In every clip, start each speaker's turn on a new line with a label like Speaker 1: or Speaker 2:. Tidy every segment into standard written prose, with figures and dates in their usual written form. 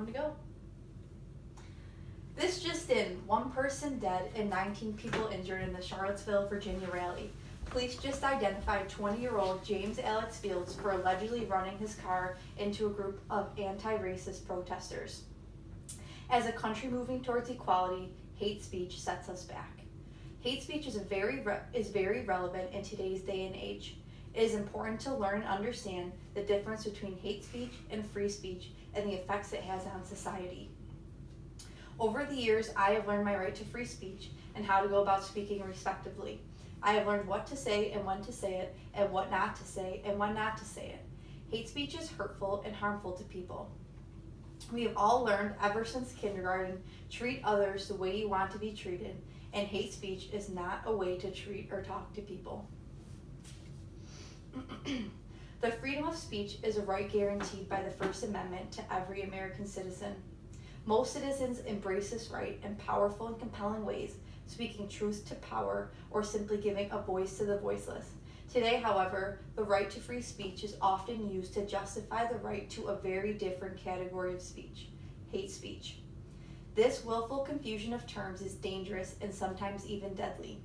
Speaker 1: everyone to go. This just in, 1 person dead and 19 people injured in the Charlottesville, Virginia rally. Police just identified 20-year-old James Alex Fields for allegedly running his car into a group of anti-racist protesters. As a country moving towards equality, hate speech sets us back. Hate speech is very relevant in today's day and age. It is important to learn and understand the difference between hate speech and free speech and the effects it has on society. Over the years, I have learned my right to free speech and how to go about speaking respectively. I have learned what to say and when to say it, and what not to say and when not to say it. Hate speech is hurtful and harmful to people. We have all learned ever since kindergarten, treat others the way you want to be treated, and hate speech is not a way to treat or talk to people. The freedom of speech is a right guaranteed by the First Amendment to every American citizen. Most citizens embrace this right in powerful and compelling ways, speaking truth to power or simply giving a voice to the voiceless. Today, however, the right to free speech is often used to justify the right to a very different category of speech, hate speech. This willful confusion of terms is dangerous and sometimes even deadly.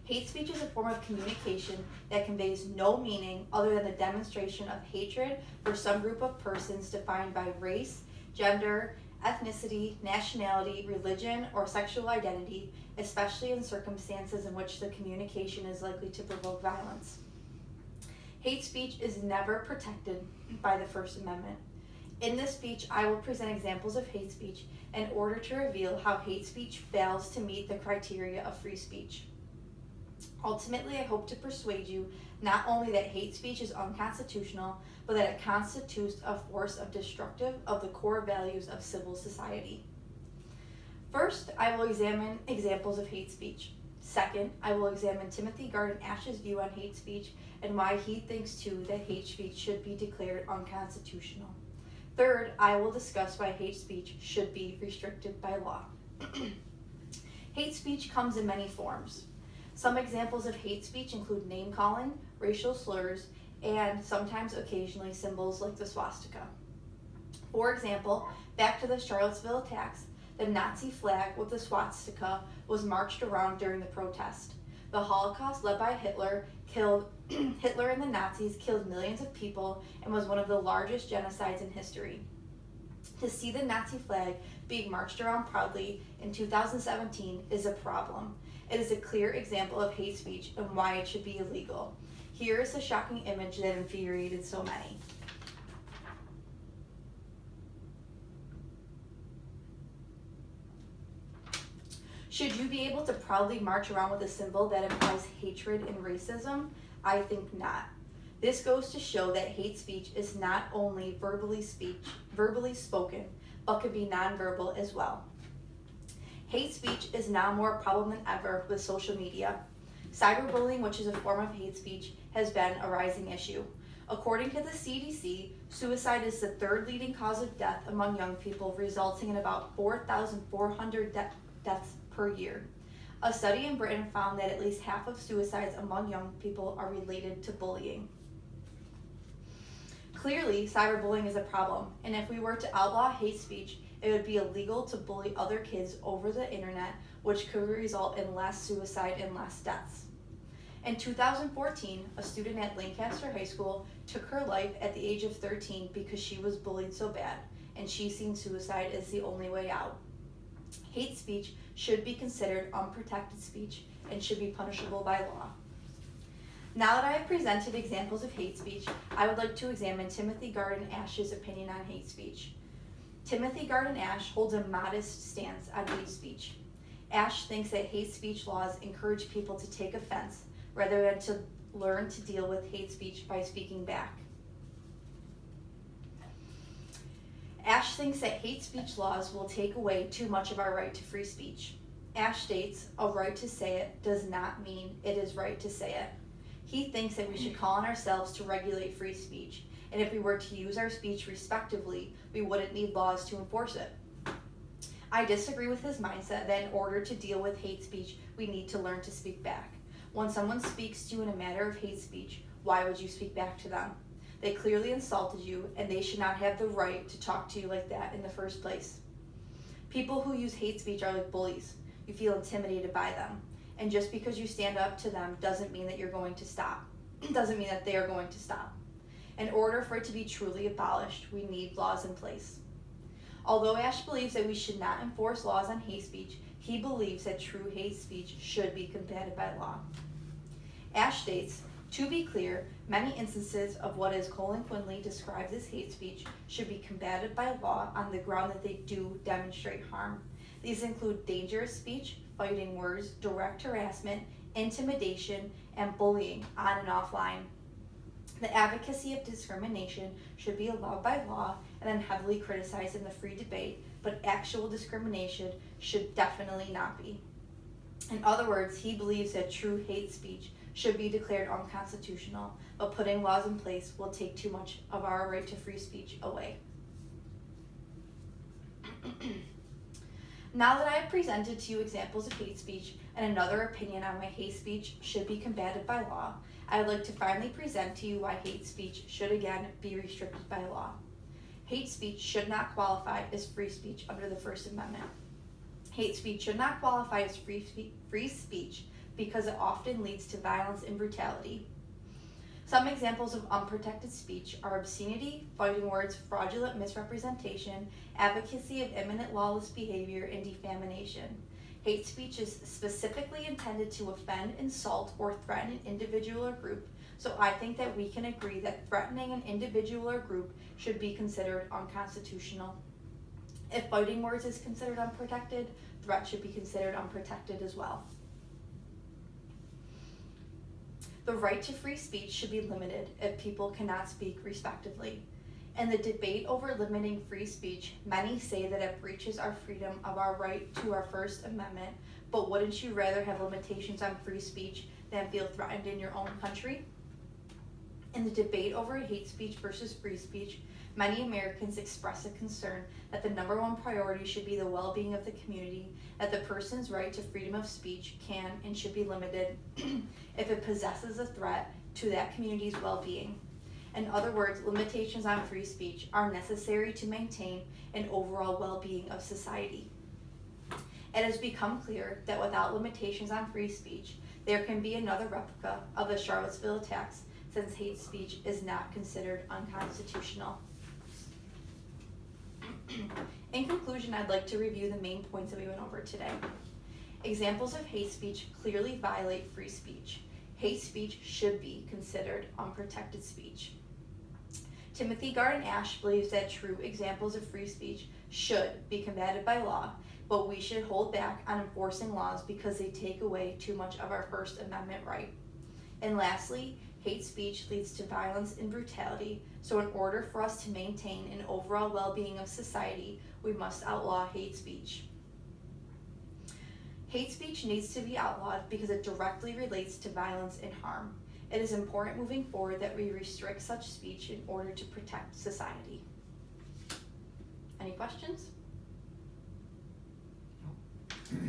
Speaker 1: Hate speech is a form of communication that conveys no meaning other than the demonstration of hatred for some group of persons defined by race, gender, ethnicity, nationality, religion, or sexual identity, especially in circumstances in which the communication is likely to provoke violence. Hate speech is never protected by the First Amendment. In this speech, I will present examples of hate speech in order to reveal how hate speech fails to meet the criteria of free speech. Ultimately, I hope to persuade you not only that hate speech is unconstitutional, but that it constitutes a force of destructive of the core values of civil society. First, I will examine examples of hate speech. Second, I will examine Timothy Garden Ash's view on hate speech and why he thinks too that hate speech should be declared unconstitutional. Third, I will discuss why hate speech should be restricted by law. Hate speech comes in many forms. Some examples of hate speech include name-calling, racial slurs, and sometimes occasionally symbols like the swastika. For example, back to the Charlottesville attacks, the Nazi flag with the swastika was marched around during the protest. The Holocaust led by Hitler and the Nazis killed millions of people and was one of the largest genocides in history. To see the Nazi flag being marched around proudly in 2017 is a problem. It is a clear example of hate speech and why it should be illegal. Here is a shocking image that infuriated so many. Should you be able to proudly march around with a symbol that implies hatred and racism? I think not. This goes to show that hate speech is not only verbally spoken, but can be nonverbal as well. Hate speech is now more a problem than ever with social media. Cyberbullying, which is a form of hate speech, has been a rising issue. According to the CDC, suicide is the third leading cause of death among young people, resulting in about 4,400 deaths per year. A study in Britain found that at least half of suicides among young people are related to bullying. Clearly, cyberbullying is a problem, and if we were to outlaw hate speech, it would be illegal to bully other kids over the internet, which could result in less suicide and less deaths. In 2014, a student at Lancaster High School took her life at the age of 13 because she was bullied so bad, and she seen suicide as the only way out. Hate speech should be considered unprotected speech and should be punishable by law. Now that I have presented examples of hate speech, I would like to examine Timothy Garden Ash's opinion on hate speech. Timothy Garden Ash holds a modest stance on hate speech. Ash thinks that hate speech laws encourage people to take offense rather than to learn to deal with hate speech by speaking back. Ash thinks that hate speech laws will take away too much of our right to free speech. Ash states, a right to say it does not mean it is right to say it. He thinks that we should call on ourselves to regulate free speech, and if we were to use our speech respectively, we wouldn't need laws to enforce it. I disagree with his mindset that in order to deal with hate speech, we need to learn to speak back. When someone speaks to you in a matter of hate speech, why would you speak back to them? They clearly insulted you, and they should not have the right to talk to you like that in the first place. People who use hate speech are like bullies. You feel intimidated by them. And just because you stand up to them doesn't mean that you're going to stop. It doesn't mean that they are going to stop. In order for it to be truly abolished, we need laws in place. Although Ash believes that we should not enforce laws on hate speech, he believes that true hate speech should be combated by law. Ash states, to be clear, many instances of what is Colin Quinley describes as hate speech should be combated by law on the ground that they do demonstrate harm. These include dangerous speech, fighting words, direct harassment, intimidation, and bullying on and offline. The advocacy of discrimination should be allowed by law and then heavily criticized in the free debate, but actual discrimination should definitely not be. In other words, he believes that true hate speech should be declared unconstitutional, but putting laws in place will take too much of our right to free speech away. Now that I have presented to you examples of hate speech and another opinion on why hate speech should be combated by law, I would like to finally present to you why hate speech should again be restricted by law. Hate speech should not qualify as free speech under the First Amendment. Hate speech should not qualify as free speech because it often leads to violence and brutality. Some examples of unprotected speech are obscenity, fighting words, fraudulent misrepresentation, advocacy of imminent lawless behavior, and defamation. Hate speech is specifically intended to offend, insult, or threaten an individual or group, so I think that we can agree that threatening an individual or group should be considered unconstitutional. If fighting words is considered unprotected, threat should be considered unprotected as well. The right to free speech should be limited if people cannot speak respectively. In the debate over limiting free speech, many say that it breaches our freedom of our right to our First Amendment, but wouldn't you rather have limitations on free speech than feel threatened in your own country? In the debate over hate speech versus free speech, many Americans express a concern that the number one priority should be the well-being of the community, that the person's right to freedom of speech can and should be limited if it possesses a threat to that community's well-being. In other words, limitations on free speech are necessary to maintain an overall well-being of society. It has become clear that without limitations on free speech, there can be another replica of the Charlottesville attacks, since hate speech is not considered unconstitutional. In conclusion, I'd like to review the main points that we went over today. Examples of hate speech clearly violate free speech. Hate speech should be considered unprotected speech. Timothy Garden Ash believes that true examples of free speech should be combated by law, but we should hold back on enforcing laws because they take away too much of our First Amendment right. And lastly, hate speech leads to violence and brutality, so in order for us to maintain an overall well-being of society, we must outlaw hate speech. Hate speech needs to be outlawed because it directly relates to violence and harm. It is important moving forward that we restrict such speech in order to protect society. Any questions?
Speaker 2: Nope.